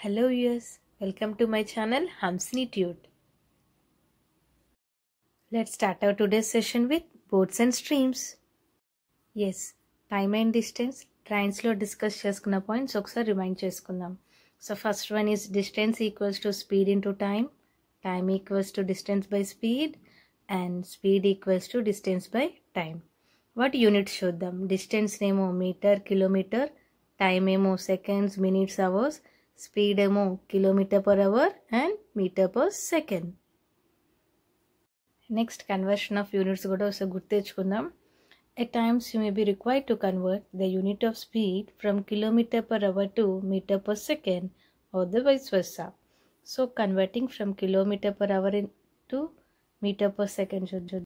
Hello viewers, welcome to my channel Hamsini Tute. Let's start our today's session with boats and streams. Yes, time and distance trains lo discuss cheskunna points okasari remind cheskundam. So first one is distance equals to speed into time, time equals to distance by speed and speed equals to distance by time. What units చూద్దాం. Distance ఏమో meter, kilometer, time ఏమో seconds, minutes, hours, speed ఏమో kilometer per hour and meter per second. Next conversion of units కూడా ఒకసారి గుర్తు తెచ్చుకుందాం. At times you may be required to convert the unit of speed from kilometer per hour to meter per second or the vice versa. So converting from kilometer per hour into meter per second చూద్దాం.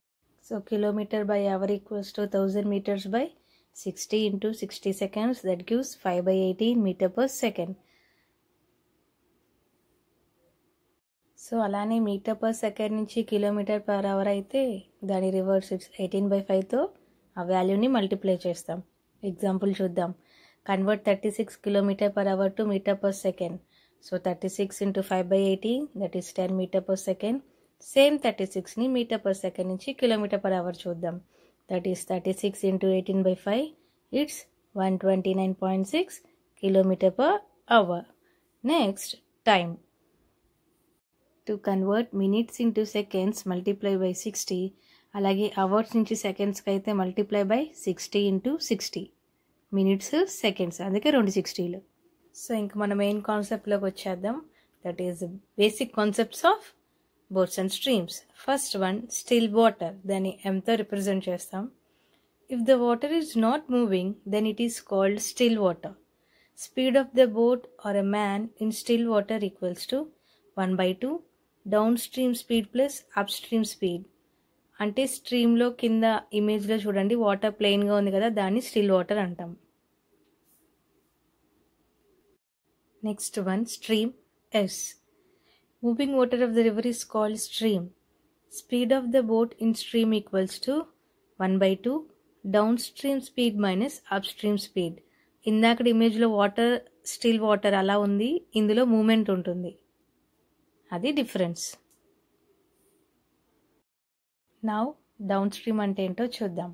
So kilometer by hour equals to 1000 meters by 60 into 60 seconds, that gives 5 by 18 meter per second. So అలానే metre per second నుంచి kilometer per hour అయితే దాని reverse 18 by 5తో ఆ వాల్యూని multiply చేస్తాం. Example చూద్దాం. Convert 36 kilometre per hour to metre per second. So 36 into 5 by 18 that is 10 meter per second. Same 36ని meter per second నుంచి కిలోమీటర్ పర్ అవర్ చూద్దాం. That is 36 into 18 by 5 it's 129.6 kilometer per hour. Next time. To convert minutes into seconds multiply by 60, అలాగే hours నుంచి సెకండ్స్కి అయితే multiply by 60 into 60. Minutes seconds, అందుకే 2 60లు. So ఇంక మన మెయిన్ కాన్సెప్ట్లోకి వచ్చేద్దాం. That is basic concepts of boats and streams. First one, still water. దాన్ని mతో రిప్రజెంట్ చేస్తాం. If the water is not moving, then it is called still water. Speed of the boat or a man in still water equals to 1/2 downstream speed plus upstream speed. అంటే స్ట్రీమ్లో కింద ఇమేజ్లో చూడండి, water ప్లెయిన్గా ఉంది కదా, దాన్ని still water అంటాం. Next one, stream S. Moving water of the river is called stream. Speed of the boat in stream equals to 1/2 downstream speed minus upstream speed. ఇందాక ఇమేజ్లో వాటర్ స్టిల్ వాటర్ అలా ఉంది, ఇందులో మూమెంట్ ఉంటుంది, అది difference. Now down stream అంటే ఏంటో చూద్దాం.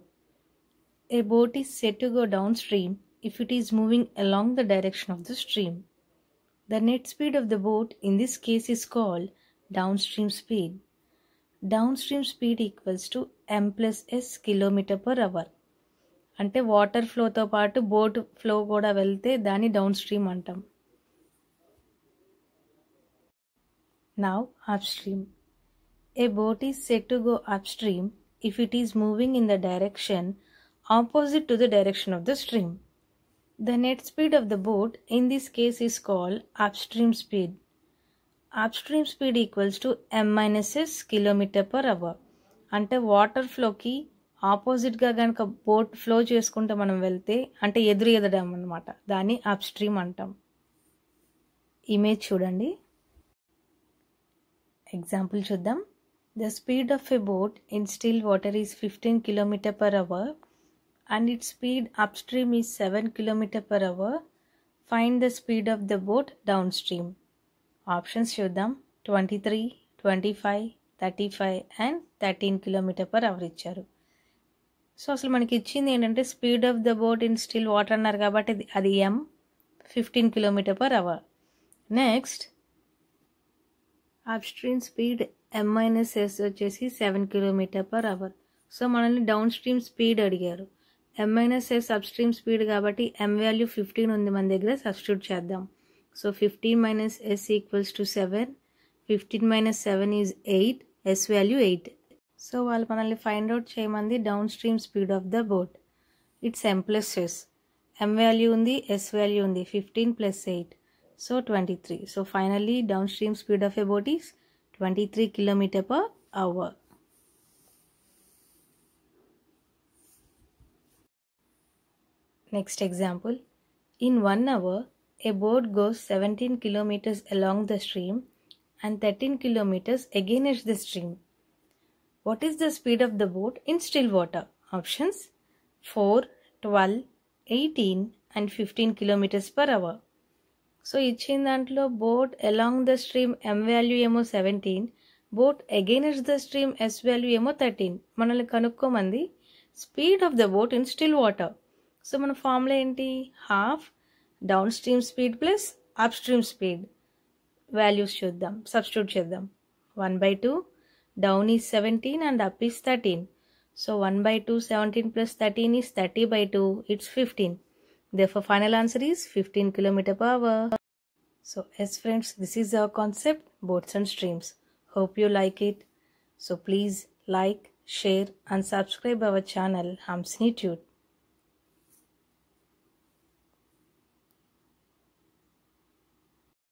A boat is set to go down stream if it is moving along the direction of the stream. The net speed of the boat in this case is called downstream speed. Downstream speed equals to m plus s kilometer per hour. అంటే water ఫ్లోతో పాటు boat flow కూడా వెళ్తే దాన్ని down stream అంటాం. Now upstream. A boat is said to go upstream if it is moving in the direction opposite to the direction of the stream. The net speed of the boat in this case is called upstream speed. Upstream speed equals to m minus s kilometer per hour. అంటే water ఫ్లోకి ఆపోజిట్గా కనుక boat flow చేసుకుంటూ మనం వెళ్తే అంటే ఎదురడం అనమాట, దాన్ని upstream అంటాం. ఇమేజ్ చూడండి. ఎగ్జాంపుల్ చూద్దాం. The speed of a boat in still water is 15 kilometer per hour and its speed upstream is 7 kilometer per hour. Find the speed of the boat downstream. Options చూద్దాం. 23, 25, 35 and 13 kilometer per hour ఇచ్చారు. So అసలు మనకి ఇచ్చింది ఏంటంటే speed of the boat in still water అన్నారు కాబట్టి అది m 15 kilometer per hour. Next upstream speed m minus s వచ్చేసి 7 kilometer per hour. సో మనల్ని డౌన్ స్ట్రీమ్ స్పీడ్ అడిగారు. m minus s upstream speed కాబట్టి m వాల్యూ 15 ఉంది మన దగ్గర, సబ్స్టిట్యూట్ చేద్దాం. So 15 minus s equals to 7. 15 minus 7 is 8. s value 8. So వాళ్ళు మనల్ని ఫైండ్ అవుట్ చేయమంది down stream speed of the boat. It's m plus s. m value ఉంది, s value ఉంది, 15 plus 8. So 23. So finally down stream speed of a boat is 23 kilometer per hour. Next example. In 1 hour, a boat goes 17 kilometers along the stream and 13 kilometers against the stream. What is the speed of the boat in still water? Options 4, 12, 18 and 15 kilometers per hour. So ఇచ్చిన దాంట్లో boat along the stream M value ఏమో 17, boat against the stream S value ఏమో 13. మనల్ని కనుక్కోమంది speed of the boat in still water. So మన formula ఏంటి? Half down stream speed plus up stream speed. Values చూద్దాం, substitute చేద్దాం. 1/2 down is 17 and up is 13. So 1/2 17 plus 13 is 30/2. It's 15. Therefore final answer is 15 km/h. So yes friends, this is our concept, boats and streams. Hope you like it. So please like, share and subscribe our channel Hamsini Tute.